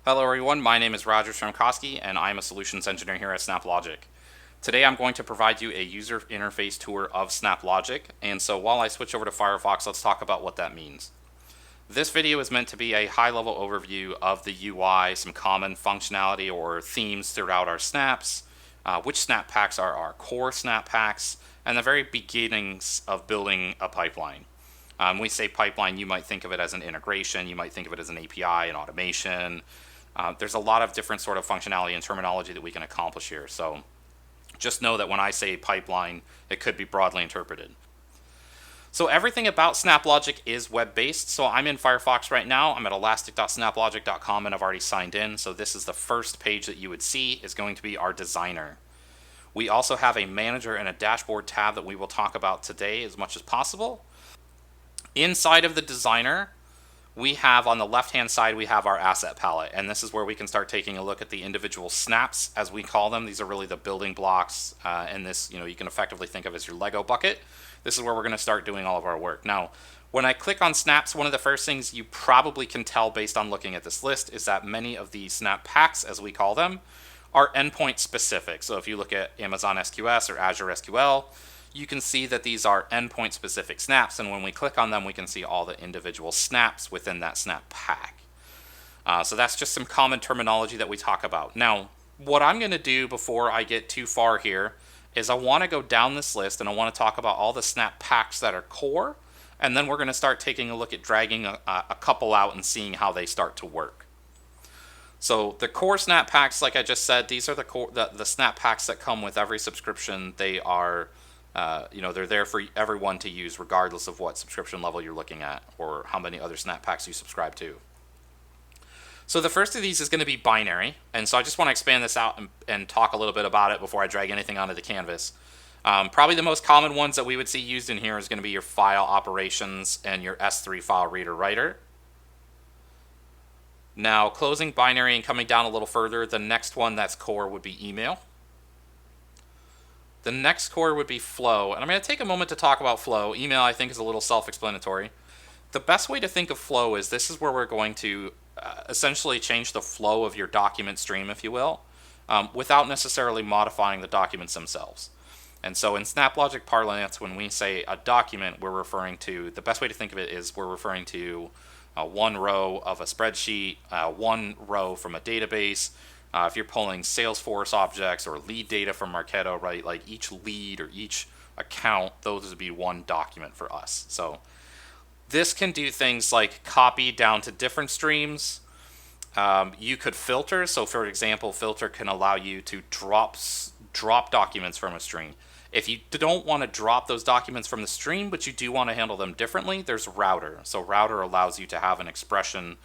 Hello everyone, my name is Roger Stromkowski and I'm a solutions engineer here at SnapLogic. Today I'm going to provide you a user interface tour of SnapLogic, and so while I switch over to Firefox, let's talk about what that means. This video is meant to be a high-level overview of the UI, some common functionality or themes throughout our snaps, which snap packs are our core snap packs, and the very beginnings of building a pipeline. When we say pipeline, you might think of it as an integration, you might think of it as an API, an automation. There's a lot of different sort of functionality and terminology that we can accomplish here. So just know that when I say pipeline, it could be broadly interpreted. So everything about SnapLogic is web-based. So I'm in Firefox right now. I'm at elastic.snaplogic.com and I've already signed in. So this is the first page that you would see is going to be our designer. We also have a manager and a dashboard tab that we will talk about today as much as possible. Inside of the designer, we have on the left-hand side, we have our asset palette, and this is where we can start taking a look at the individual snaps, as we call them. These are really the building blocks, and this, you can effectively think of as your Lego bucket. This is where we're going to start doing all of our work. Now, when I click on snaps, one of the first things you probably can tell based on looking at this list is that many of the snap packs, as we call them, are endpoint specific. So if you look at Amazon SQS or Azure SQL, you can see that these are endpoint specific snaps, and when we click on them we can see all the individual snaps within that snap pack. So that's just some common terminology that we talk about. Now, what I'm going to do before I get too far here is I want to go down this list and I want to talk about all the snap packs that are core, and then we're going to start taking a look at dragging a couple out and seeing how they start to work. So the core snap packs, like I just said, these are the snap packs that come with every subscription. They are they're there for everyone to use regardless of what subscription level you're looking at or how many other snap packs you subscribe to. So the first of these is going to be binary, and so I just want to expand this out and talk a little bit about it before I drag anything onto the canvas. Probably the most common ones that we would see used in here is going to be your file operations and your S3 file reader writer. Now, closing binary and coming down a little further, the next one that's core would be email. The next core would be flow, and I'm going to take a moment to talk about flow. Email, I think, is a little self-explanatory. The best way to think of flow is this is where we're going to essentially change the flow of your document stream, if you will, without necessarily modifying the documents themselves. And so in SnapLogic parlance, when we say a document, we're referring to, the best way to think of it is we're referring to one row of a spreadsheet, one row from a database. If you're pulling Salesforce objects or lead data from Marketo, right, like each lead or each account, those would be one document for us. So this can do things like copy down to different streams. You could filter. So for example, filter can allow you to drop documents from a stream. If you don't want to drop those documents from the stream, but you do want to handle them differently, there's router. So router allows you to have an expression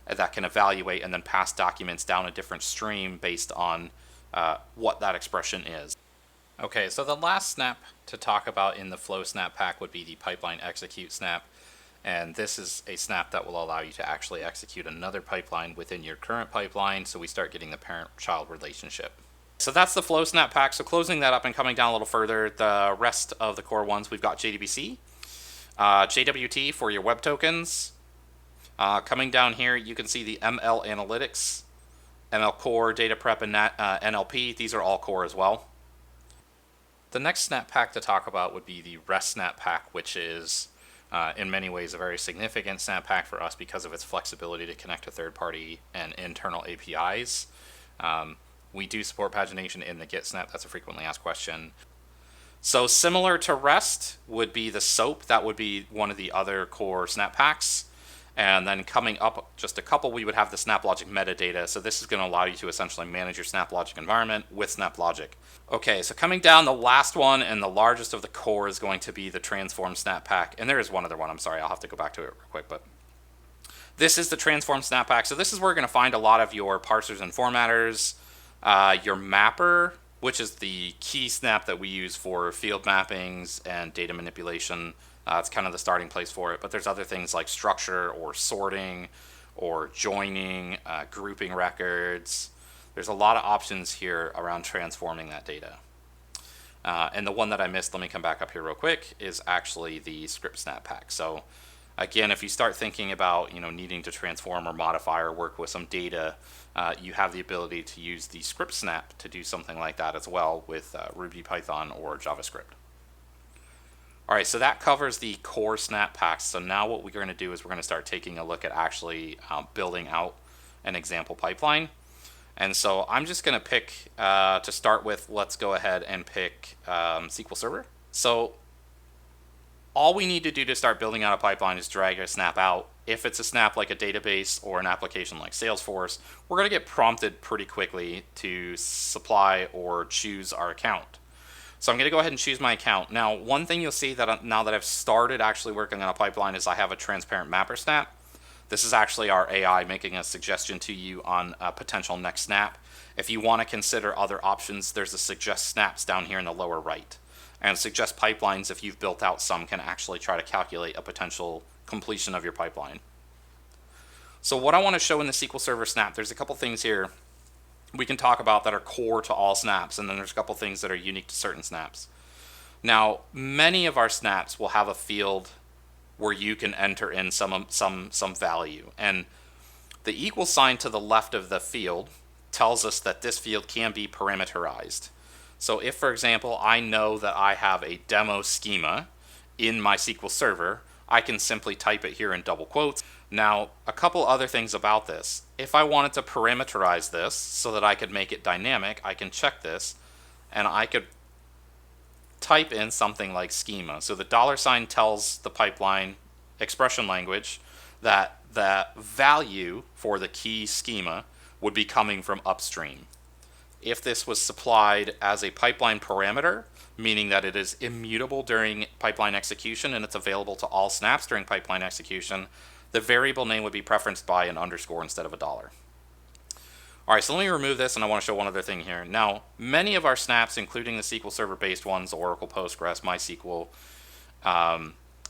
that can evaluate and then pass documents down a different stream based on what that expression is. Okay, so the last snap to talk about in the flow snap pack would be the pipeline execute snap. And this is a snap that will allow you to actually execute another pipeline within your current pipeline, so we start getting the parent-child relationship. So that's the flow snap pack. So closing that up and coming down a little further, the rest of the core ones, we've got JDBC, JWT for your web tokens. Coming down here, you can see the ML Analytics, ML Core, Data Prep, and NLP. These are all core as well. The next snap pack to talk about would be the REST snap pack, which is in many ways a very significant snap pack for us because of its flexibility to connect to third-party and internal APIs. We do support pagination in the Git snap. That's a frequently asked question. So similar to REST would be the SOAP. That would be one of the other core snap packs. And then coming up just a couple, we would have the SnapLogic metadata. So this is going to allow you to essentially manage your SnapLogic environment with SnapLogic. Okay, so coming down, the last one and the largest of the core is going to be the Transform Snap Pack. And there is one other one. I'm sorry, I'll have to go back to it real quick. But this is the Transform Snap Pack. So this is where you're going to find a lot of your parsers and formatters, your mapper, which is the key snap that we use for field mappings and data manipulation. It's kind of the starting place for it, but there's other things like structure or sorting or joining, grouping records. There's a lot of options here around transforming that data. And the one that I missed, let me come back up here real quick, is actually the script snap pack. So Again, if you start thinking about needing to transform or modify or work with some data, you have the ability to use the script snap to do something like that as well with Ruby, Python, or JavaScript. All right, so that covers the core snap packs. So now what we're going to do is we're going to start taking a look at actually building out an example pipeline. And so I'm just going to pick, to start with, let's go ahead and pick SQL Server. So all we need to do to start building out a pipeline is drag a snap out. If it's a snap like a database or an application like Salesforce, we're going to get prompted pretty quickly to supply or choose our account. So I'm going to go ahead and choose my account. Now, one thing you'll see that now that I've started actually working on a pipeline is I have a transparent mapper snap. This is actually our AI making a suggestion to you on a potential next snap. If you want to consider other options, there's a suggest snaps down here in the lower right. And suggest pipelines, if you've built out some, can actually try to calculate a potential completion of your pipeline. So what I want to show in the SQL Server snap, there's a couple things here we can talk about that are core to all snaps, and then there's a couple things that are unique to certain snaps. Now, many of our snaps will have a field where you can enter in some value, and the equal sign to the left of the field tells us that this field can be parameterized. So if, for example, I know that I have a demo schema in my SQL Server, I can simply type it here in double quotes. Now, a couple other things about this. If I wanted to parameterize this so that I could make it dynamic, I can check this, and I could type in something like schema. So the $ tells the pipeline expression language that the value for the key schema would be coming from upstream. If this was supplied as a pipeline parameter, meaning that it is immutable during pipeline execution and it's available to all snaps during pipeline execution, the variable name would be preferenced by an underscore instead of a $. All right, so let me remove this, and I want to show one other thing here. Now, many of our snaps, including the SQL Server-based ones, Oracle, Postgres, MySQL,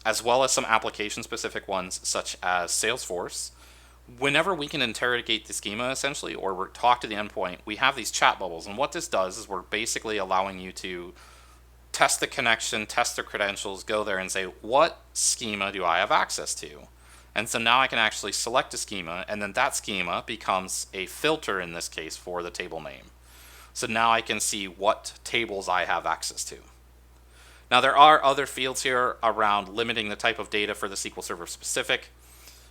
as well as some application-specific ones such as Salesforce, whenever we can interrogate the schema, essentially, or talk to the endpoint, we have these chat bubbles. And what this does is we're basically allowing you to test the connection, test the credentials, go there and say, what schema do I have access to? And so now I can actually select a schema, and then that schema becomes a filter in this case for the table name. So now I can see what tables I have access to. Now there are other fields here around limiting the type of data for the SQL Server specific.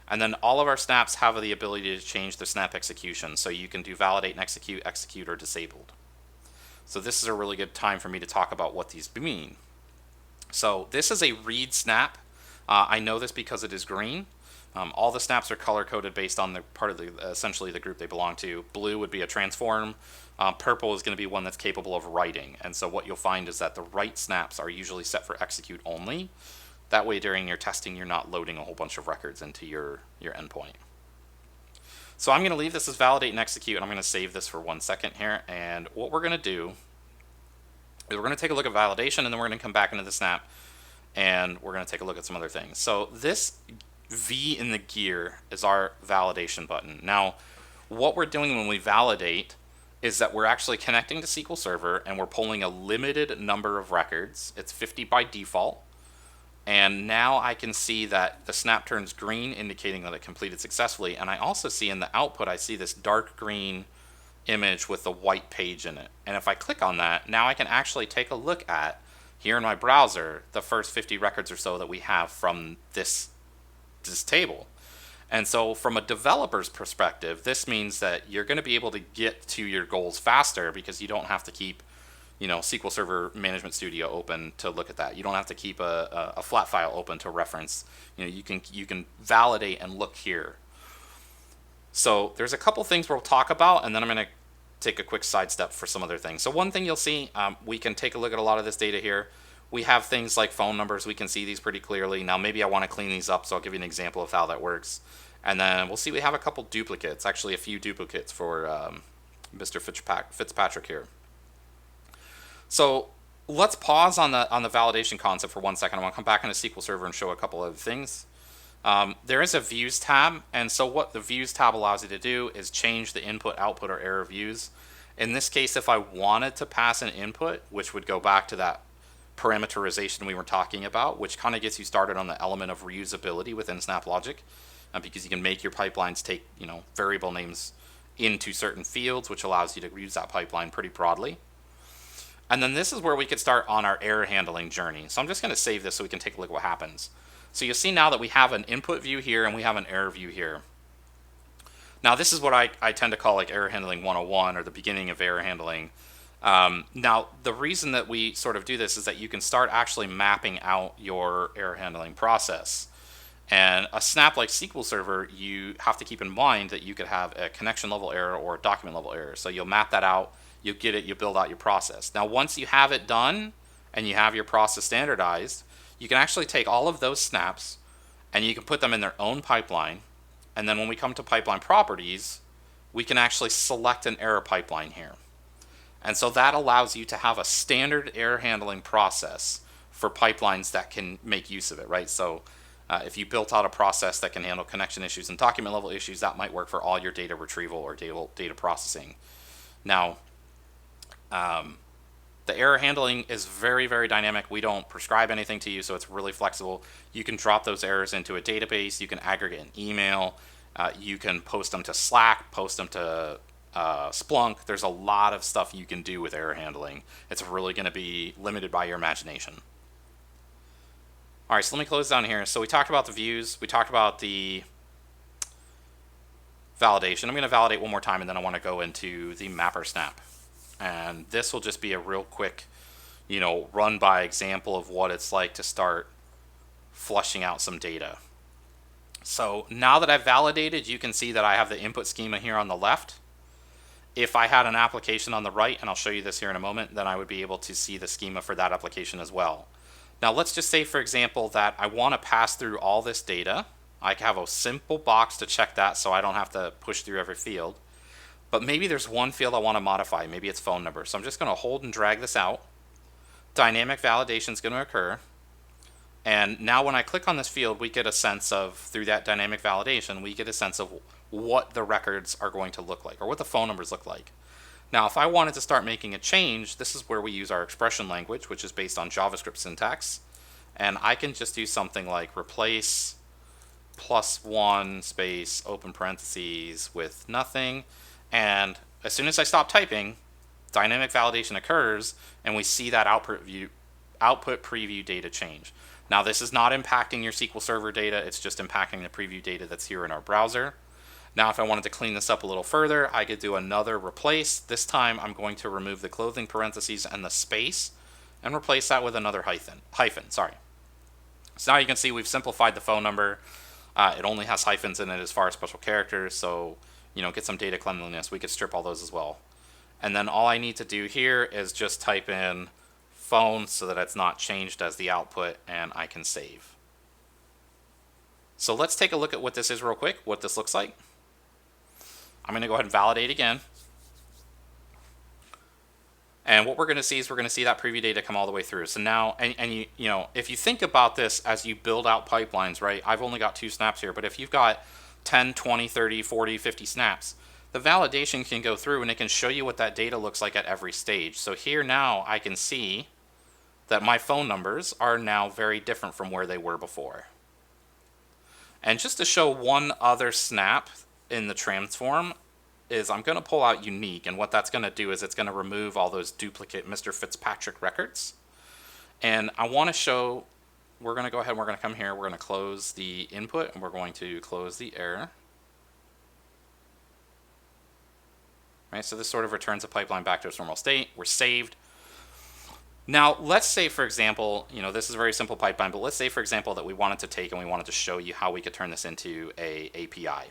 And then all of our snaps have the ability to change the snap execution. So you can do validate and execute, or disabled. So this is a really good time for me to talk about what these mean. So this is a read snap. I know this because it is green. All the snaps are color-coded based on the part of essentially the group they belong to. Blue would be a transform. Purple is going to be one that's capable of writing. And so what you'll find is that the write snaps are usually set for execute only. That way during your testing, you're not loading a whole bunch of records into your endpoint. So I'm going to leave this as validate and execute, and I'm going to save this for 1 second here. And what we're going to do is we're going to take a look at validation, and then we're going to come back into the snap, and we're going to take a look at some other things. So this V in the gear is our validation button. Now, what we're doing when we validate is that we're actually connecting to SQL Server, and we're pulling a limited number of records. It's 50 by default. And now I can see that the snap turns green, indicating that it completed successfully. And I also see in the output, I see this dark green image with the white page in it. And if I click on that, now I can actually take a look at, here in my browser, the first 50 records or so that we have from this table. And so from a developer's perspective, this means that you're going to be able to get to your goals faster because you don't have to keep SQL Server Management Studio open to look at that. You don't have to keep a flat file open to reference. You can validate and look here. So there's a couple things we'll talk about, and then I'm going to take a quick sidestep for some other things. So one thing you'll see, we can take a look at a lot of this data here. We have things like phone numbers. We can see these pretty clearly. Now maybe I want to clean these up, so I'll give you an example of how that works. And then we'll see we have a couple duplicates, actually a few duplicates for Mr. Fitzpatrick here. So let's pause on the validation concept for 1 second. I want to come back into SQL Server and show a couple of things. There is a Views tab, and so what the Views tab allows you to do is change the input, output, or error views. In this case, if I wanted to pass an input, which would go back to that parameterization we were talking about, which kind of gets you started on the element of reusability within SnapLogic, because you can make your pipelines take, variable names into certain fields, which allows you to use that pipeline pretty broadly. And then this is where we could start on our error handling journey. So I'm just going to save this so we can take a look at what happens. So you'll see now that we have an input view here and we have an error view here. Now this is what I tend to call like error handling 101, or the beginning of error handling. Now the reason that we sort of do this is that you can start actually mapping out your error handling process. And a Snap-like SQL server, you have to keep in mind that you could have a connection level error or a document level error. So you'll map that out, you get it, you build out your process. Now once you have it done and you have your process standardized, you can actually take all of those snaps and you can put them in their own pipeline. And then when we come to pipeline properties, we can actually select an error pipeline here. And so that allows you to have a standard error handling process for pipelines that can make use of it, right? So if you built out a process that can handle connection issues and document level issues, that might work for all your data retrieval or data processing. Now, the error handling is very, very dynamic. We don't prescribe anything to you, so it's really flexible. You can drop those errors into a database. You can aggregate an email. You can post them to Slack, post them to Splunk. There's a lot of stuff you can do with error handling. It's really going to be limited by your imagination. All right, so let me close down here. So we talked about the views. We talked about the validation. I'm going to validate one more time, and then I want to go into the mapper snap. And this will just be a real quick, run by example of what it's like to start flushing out some data. So now that I've validated, you can see that I have the input schema here on the left. If I had an application on the right, and I'll show you this here in a moment, then I would be able to see the schema for that application as well. Now let's just say, for example, that I want to pass through all this data. I have a simple box to check that so I don't have to push through every field. But maybe there's one field I want to modify. Maybe it's phone number. So I'm just going to hold and drag this out. Dynamic validation is going to occur. And now when I click on this field, we get a sense of, through that dynamic validation, we get a sense of what the records are going to look like, or what the phone numbers look like. Now, if I wanted to start making a change, this is where we use our expression language, which is based on JavaScript syntax. And I can just do something like replace +1 space open parentheses with nothing. And as soon as I stop typing, dynamic validation occurs, and we see that output preview data change. Now, this is not impacting your SQL Server data. It's just impacting the preview data that's here in our browser. Now, if I wanted to clean this up a little further, I could do another replace. This time, I'm going to remove the clothing parentheses and the space and replace that with another hyphen. Sorry. So now you can see we've simplified the phone number. It only has hyphens in it as far as special characters, so get some data cleanliness. We could strip all those as well. And then all I need to do here is just type in phone so that it's not changed as the output, and I can save. So let's take a look at what this is real quick, what this looks like. I'm going to go ahead and validate again. And what we're going to see is we're going to see that preview data come all the way through. So now, and if you think about this as you build out pipelines, right? I've only got 2 snaps here, but if you've got 10, 20, 30, 40, 50 snaps, the validation can go through and it can show you what that data looks like at every stage. So here now I can see that my phone numbers are now very different from where they were before. And just to show one other snap in the transform is I'm going to pull out unique, and what that's going to do is it's going to remove all those duplicate Mr. Fitzpatrick records. And I want to show, we're going to go ahead and we're going to come here, we're going to close the input, and we're going to close the error. Right, so this sort of returns a pipeline back to its normal state. We're saved. Now, let's say, for example, this is a very simple pipeline, but let's say, for example, that we wanted to take and we wanted to show you how we could turn this into a API.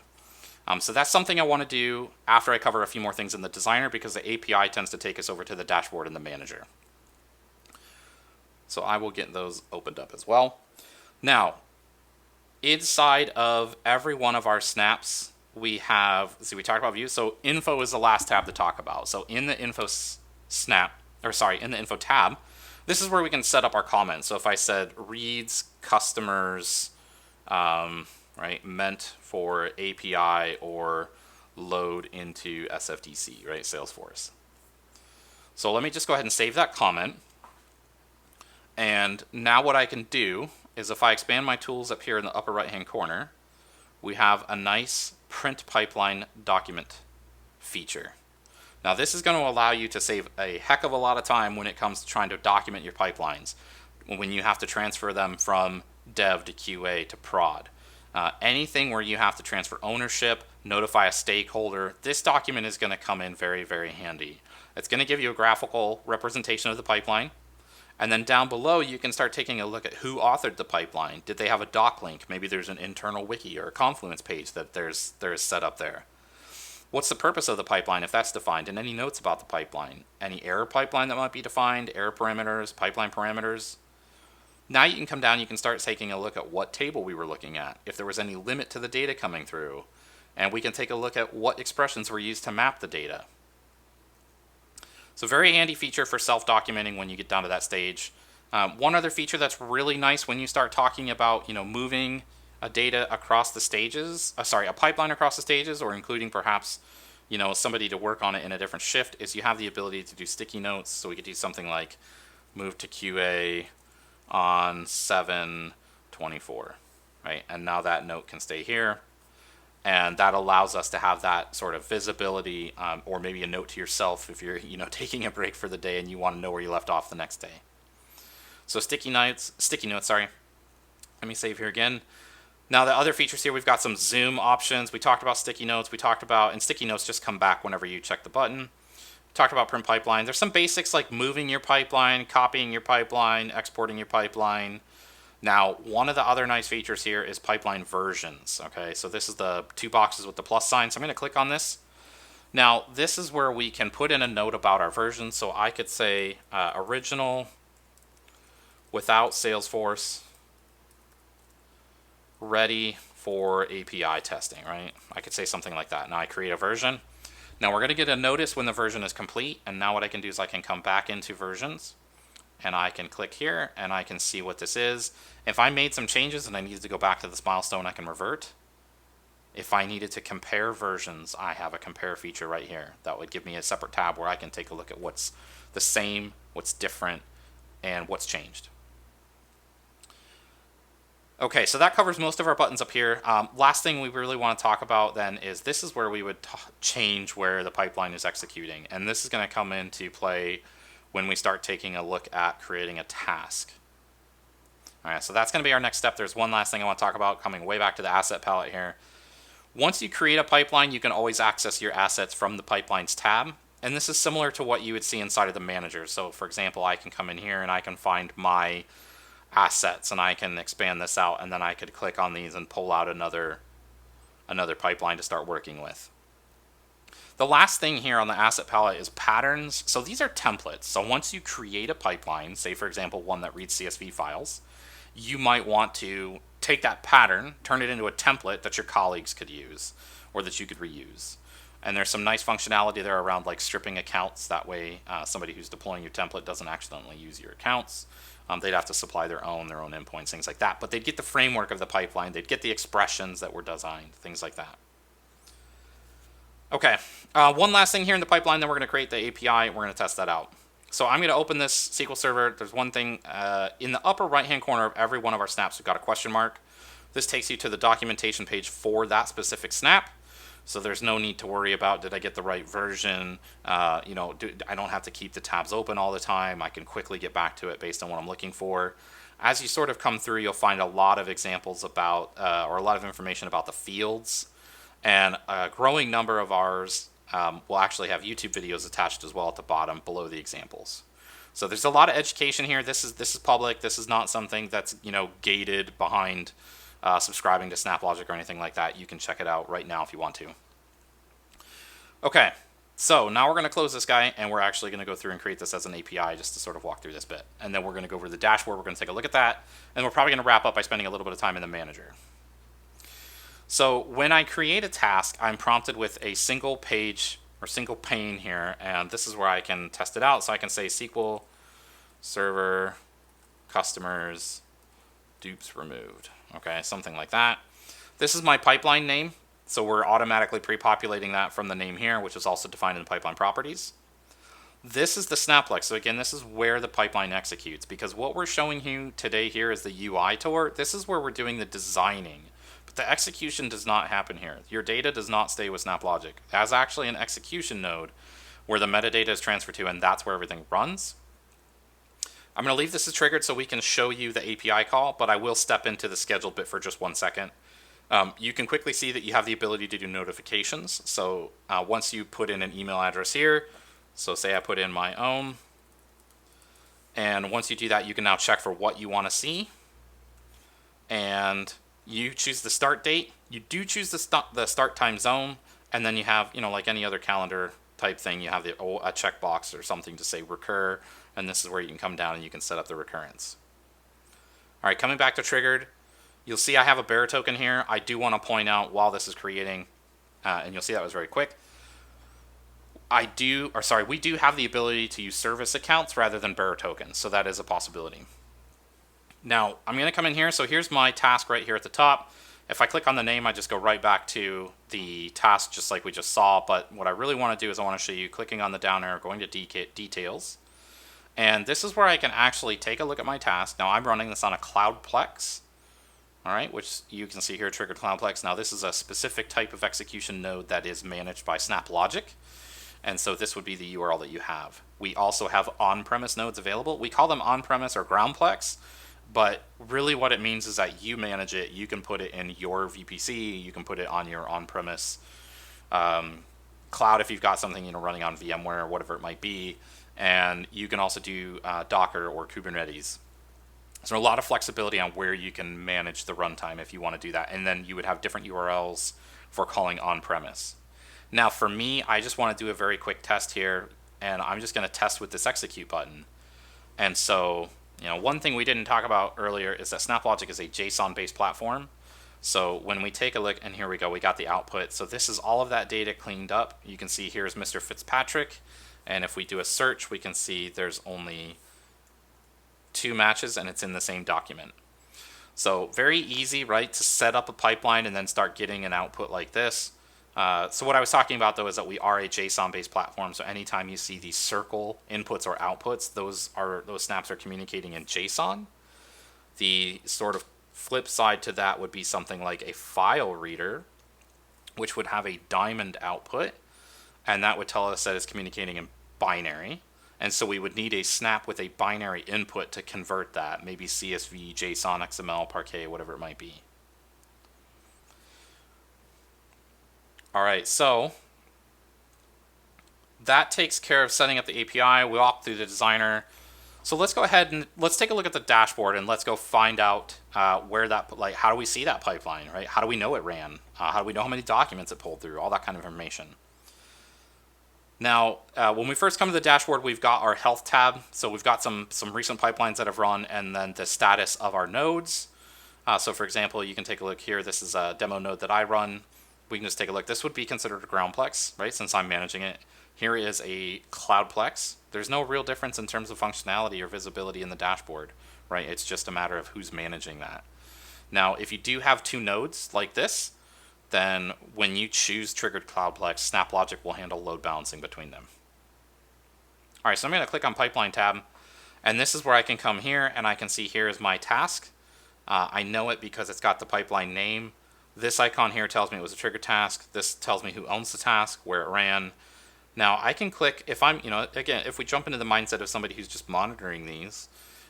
So that's something I want to do after I cover a few more things in the designer, because the API tends to take us over to the dashboard and the manager. So I will get those opened up as well. Now, inside of every one of our snaps, we have, see, we talked about views. So info is the last tab to talk about. So in the info in the info tab, this is where we can set up our comments. So if I said reads customers, right, meant for API or load into SFDC, right, Salesforce. So let me just go ahead and save that comment. And now what I can do is if I expand my tools up here in the upper right hand corner, we have a nice print pipeline document feature. Now this is going to allow you to save a heck of a lot of time when it comes to trying to document your pipelines, when you have to transfer them from dev to QA to prod. Anything where you have to transfer ownership, notify a stakeholder, this document is going to come in very, very handy. It's going to give you a graphical representation of the pipeline. And then down below, you can start taking a look at who authored the pipeline. Did they have a doc link? Maybe there's an internal wiki or a Confluence page that there's set up there. What's the purpose of the pipeline if that's defined? And any notes about the pipeline? Any error pipeline that might be defined? Error parameters, pipeline parameters? Now you can come down, you can start taking a look at what table we were looking at, if there was any limit to the data coming through. And we can take a look at what expressions were used to map the data. So very handy feature for self-documenting when you get down to that stage. One other feature that's really nice when you start talking about, moving a data across the stages, a pipeline across the stages, or including perhaps, somebody to work on it in a different shift, is you have the ability to do sticky notes. So we could do something like move to QA on 7/24, right? And now that note can stay here. And that allows us to have that sort of visibility, or maybe a note to yourself if you're, taking a break for the day and you want to know where you left off the next day. So sticky notes, sorry. Let me save here again. Now the other features here, we've got some zoom options. We talked about sticky notes. And sticky notes just come back whenever you check the button. We talked about print pipeline. There's some basics like moving your pipeline, copying your pipeline, exporting your pipeline. Now, one of the other nice features here is pipeline versions. Okay, so this is the two boxes with the plus sign. So I'm going to click on this. Now, this is where we can put in a note about our version. So I could say original without Salesforce, ready for API testing, right? I could say something like that. Now I create a version. Now we're going to get a notice when the version is complete. And now what I can do is I can come back into versions. And I can click here and I can see what this is. If I made some changes and I needed to go back to this milestone, I can revert. If I needed to compare versions, I have a compare feature right here. That would give me a separate tab where I can take a look at what's the same, what's different, and what's changed. Okay, so that covers most of our buttons up here. Last thing we really want to talk about then is this is where we would change where the pipeline is executing. And this is going to come into play when we start taking a look at creating a task. All right, so that's going to be our next step. There's one last thing I want to talk about, coming way back to the asset palette here. Once you create a pipeline, you can always access your assets from the Pipelines tab. And this is similar to what you would see inside of the manager. So for example, I can come in here and I can find my assets and I can expand this out, and then I could click on these and pull out another pipeline to start working with. The last thing here on the asset palette is patterns. So these are templates. So once you create a pipeline, say for example one that reads CSV files, you might want to take that pattern, turn it into a template that your colleagues could use or that you could reuse. And there's some nice functionality there around like stripping accounts. That way somebody who's deploying your template doesn't accidentally use your accounts. They'd have to supply their own endpoints, things like that. But they'd get the framework of the pipeline. They'd get the expressions that were designed, things like that. Okay, one last thing here in the pipeline, then we're going to create the API. We're going to test that out. So I'm going to open this SQL Server. There's one thing in the upper right-hand corner of every one of our snaps, we've got a question mark. This takes you to the documentation page for that specific snap. So there's no need to worry about, did I get the right version? I don't have to keep the tabs open all the time. I can quickly get back to it based on what I'm looking for. As you sort of come through, you'll find a lot of examples about, or a lot of information about the fields. And a growing number of ours will actually have YouTube videos attached as well at the bottom below the examples. So there's a lot of education here. This is public. This is not something that's gated behind subscribing to SnapLogic or anything like that. You can check it out right now if you want to. Okay, so now we're going to close this guy, and we're actually going to go through and create this as an API just to sort of walk through this bit. And then we're going to go over to the dashboard. We're going to take a look at that, and we're probably going to wrap up by spending a little bit of time in the manager. So when I create a task, I'm prompted with a single page or single pane here, and this is where I can test it out. So I can say SQL Server customers dupes removed. Okay, something like that. This is my pipeline name, so we're automatically pre-populating that from the name here, which is also defined in the pipeline properties. This is the SnapLogic. So again, this is where the pipeline executes, because what we're showing you today here is the UI tour. This is where we're doing the designing. But the execution does not happen here. Your data does not stay with SnapLogic. There's actually an execution node where the metadata is transferred to, and that's where everything runs. I'm going to leave this as triggered so we can show you the API call, but I will step into the scheduled bit for just 1 second. You can quickly see that you have the ability to do notifications. So once you put in an email address here, so say I put in my own, and once you do that, you can now check for what you want to see, and you choose the start date. You do choose the start time zone, and then you have, like any other calendar type thing, you have a checkbox or something to say recur, and this is where you can come down and you can set up the recurrence. All right, coming back to triggered, you'll see I have a bearer token here. I do want to point out while this is creating, and you'll see that was very quick, we do have the ability to use service accounts rather than bearer tokens, so that is a possibility. Now, I'm going to come in here, so here's my task right here at the top. If I click on the name, I just go right back to the task just like we just saw, but what I really want to do is I want to show you clicking on the down arrow, going to details, and this is where I can actually take a look at my task. Now, I'm running this on a Cloudplex, all right, which you can see here, triggered Cloudplex. Now, this is a specific type of execution node that is managed by SnapLogic. And so this would be the URL that you have. We also have on-premise nodes available. We call them on-premise or groundplex, but really what it means is that you manage it. You can put it in your VPC. You can put it on your on-premise cloud if you've got something running on VMware or whatever it might be. And you can also do Docker or Kubernetes. So a lot of flexibility on where you can manage the runtime if you want to do that. And then you would have different URLs for calling on-premise. Now for me, I just want to do a very quick test here, and I'm just going to test with this execute button. And so, one thing we didn't talk about earlier is that SnapLogic is a JSON-based platform. So when we take a look, and here we go, we got the output. So this is all of that data cleaned up. You can see here's Mr. Fitzpatrick, and if we do a search, we can see there's only 2 matches, and it's in the same document. So very easy, right, to set up a pipeline and then start getting an output like this. So what I was talking about, though, is that we are a JSON-based platform. So anytime you see these circle inputs or outputs, those snaps are communicating in JSON. The sort of flip side to that would be something like a file reader, which would have a diamond output, and that would tell us that it's communicating in binary. And so we would need a snap with a binary input to convert that, maybe CSV, JSON, XML, Parquet, whatever it might be. All right, so that takes care of setting up the API. We walked through the designer. So let's go ahead and let's take a look at the dashboard, and let's go find out where that, how do we see that pipeline, right? How do we know it ran? How do we know how many documents it pulled through? All that kind of information. Now, when we first come to the dashboard, we've got our health tab. So we've got some recent pipelines that have run, and then the status of our nodes. So for example, you can take a look here. This is a demo node that I run. We can just take a look. This would be considered a groundplex, right, since I'm managing it. Here is a cloudplex. There's no real difference in terms of functionality or visibility in the dashboard, right? It's just a matter of who's managing that. Now, if you do have 2 nodes like this, then when you choose triggered cloudplex, SnapLogic will handle load balancing between them. All right, so I'm going to click on pipeline tab, and this is where I can come here and I can see here is my task. I know it because it's got the pipeline name. This icon here tells me it was a triggered task. This tells me who owns the task, where it ran. Now I can click, if I'm, again, if we jump into the mindset of somebody who's just monitoring these,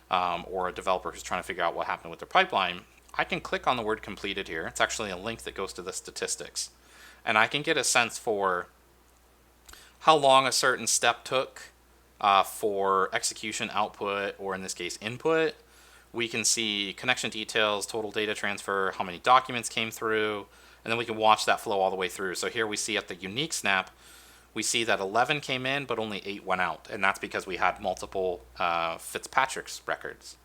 or a developer who's trying to figure out what happened with their pipeline, I can click on the word completed here. It's actually a link that goes to the statistics. And I can get a sense for how long a certain step took for execution, output, or in this case, input. We can see connection details, total data transfer, how many documents came through, and then we can watch that flow all the way through. So here we see at the unique snap, we see that 11 came in, but only 8 went out. And that's because we had multiple Fitzpatrick's records.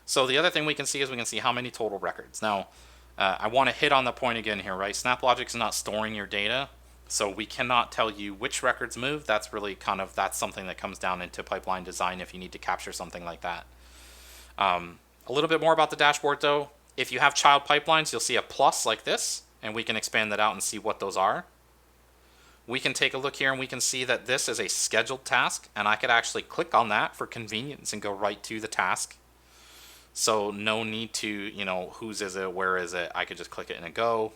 So the other thing we can see is we can see how many total records. Now, I want to hit on the point again here, right? SnapLogic is not storing your data, so we cannot tell you which records moved. That's really that's something that comes down into pipeline design if you need to capture something like that. A little bit more about the dashboard though. If you have child pipelines, you'll see a plus like this, and we can expand that out and see what those are. we can take a look here and we can see that this is a scheduled task, and I could actually click on that for convenience and go right to the task. So no need to, whose is it, where is it? I could just click it and go.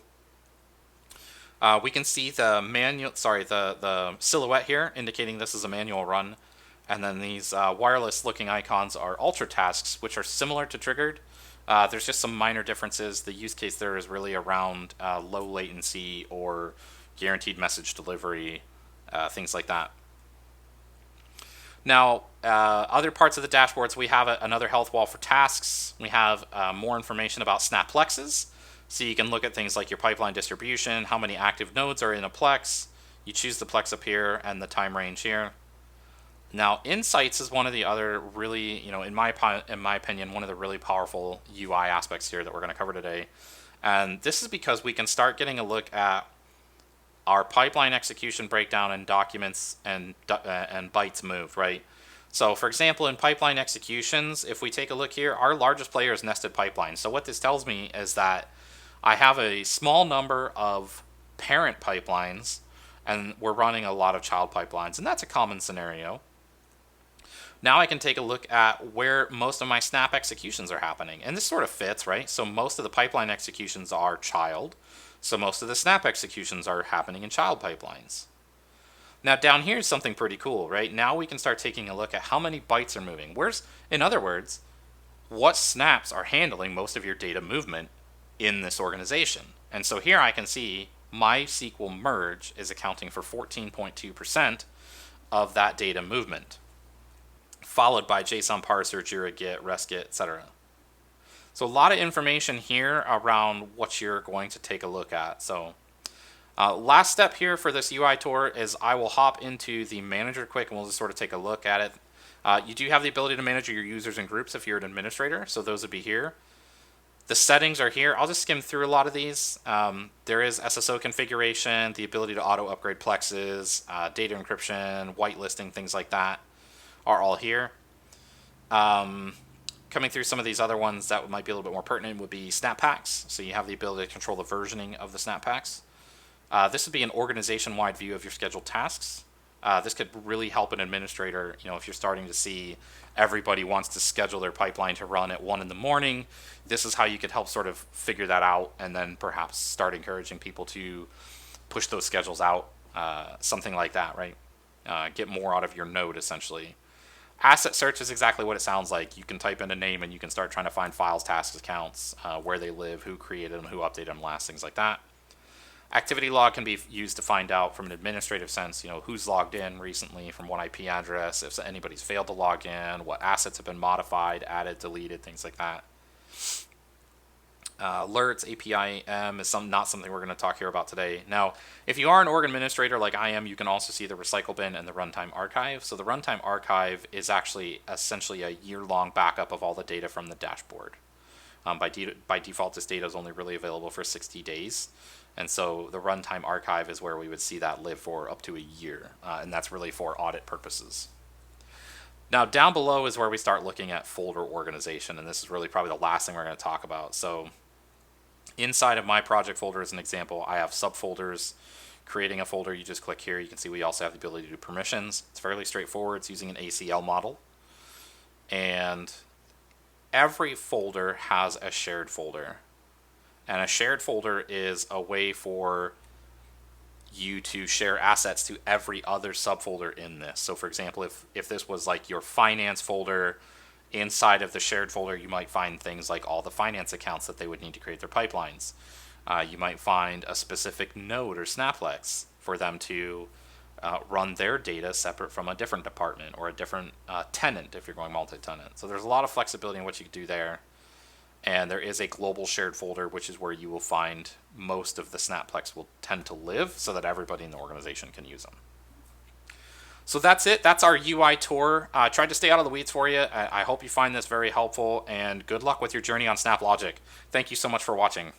We can see the the silhouette here indicating this is a manual run. And then these wireless looking icons are ultra tasks, which are similar to triggered. There's just some minor differences. The use case there is really around low latency or guaranteed message delivery, things like that. Now, other parts of the dashboards, we have another health wall for tasks. We have more information about SnapPlexes. So you can look at things like your pipeline distribution, how many active nodes are in a Plex. You choose the Plex up here and the time range here. Now, Insights is one of the other really, in my opinion, one of the really powerful UI aspects here that we're going to cover today. And this is because we can start getting a look at our pipeline execution breakdown and documents and bytes moved, right? So, for example, in pipeline executions, if we take a look here, our largest player is nested pipeline. So what this tells me is that I have a small number of parent pipelines, and we're running a lot of child pipelines, and that's a common scenario. Now I can take a look at where most of my Snap executions are happening, and this sort of fits, right? So most of the pipeline executions are child, so most of the Snap executions are happening in child pipelines. Now down here is something pretty cool, right? Now we can start taking a look at how many bytes are moving. In other words, what snaps are handling most of your data movement in this organization. And so here I can see my SQL merge is accounting for 14.2% of that data movement, followed by JSON parser, Jira Git, REST Git, etc. So a lot of information here around what you're going to take a look at. So last step here for this UI tour is I will hop into the manager quick and we'll just sort of take a look at it. You do have the ability to manage your users and groups if you're an administrator, so those would be here. The settings are here. I'll just skim through a lot of these. There is SSO configuration, the ability to auto upgrade plexes, data encryption, whitelisting, things like that are all here. Coming through some of these other ones that might be a little bit more pertinent would be Snap Packs. So you have the ability to control the versioning of the Snap Packs. This would be an organization-wide view of your scheduled tasks. This could really help an administrator, if you're starting to see everybody wants to schedule their pipeline to run at 1 in the morning. This is how you could help sort of figure that out and then perhaps start encouraging people to push those schedules out, something like that, right? Get more out of your node, essentially. Asset search is exactly what it sounds like. You can type in a name and you can start trying to find files, tasks, accounts, where they live, who created them, who updated them last, things like that. Activity log can be used to find out from an administrative sense, who's logged in recently from what IP address, if anybody's failed to log in, what assets have been modified, added, deleted, things like that. Alerts, API-M is not something we're going to talk here about today. Now, if you are an org administrator like I am, you can also see the recycle bin and the runtime archive. So the runtime archive is actually essentially a year-long backup of all the data from the dashboard. By default, this data is only really available for 60 days. And so the runtime archive is where we would see that live for up to a year. And that's really for audit purposes. Now, down below is where we start looking at folder organization. And this is really probably the last thing we're going to talk about. So inside of my project folder, as an example, I have subfolders. Creating a folder, you just click here. You can see we also have the ability to do permissions. It's fairly straightforward. It's using an ACL model. And every folder has a shared folder. And a shared folder is a way for you to share assets to every other subfolder in this. So for example, if this was like your finance folder, inside of the shared folder, you might find things like all the finance accounts that they would need to create their pipelines. You might find a specific node or Snaplex for them to run their data separate from a different department or a different tenant if you're going multi-tenant. So there's a lot of flexibility in what you can do there. And there is a global shared folder, which is where you will find most of the Snaplex will tend to live so that everybody in the organization can use them. So that's it. That's our UI tour. I tried to stay out of the weeds for you. I hope you find this very helpful, and good luck with your journey on SnapLogic. Thank you so much for watching.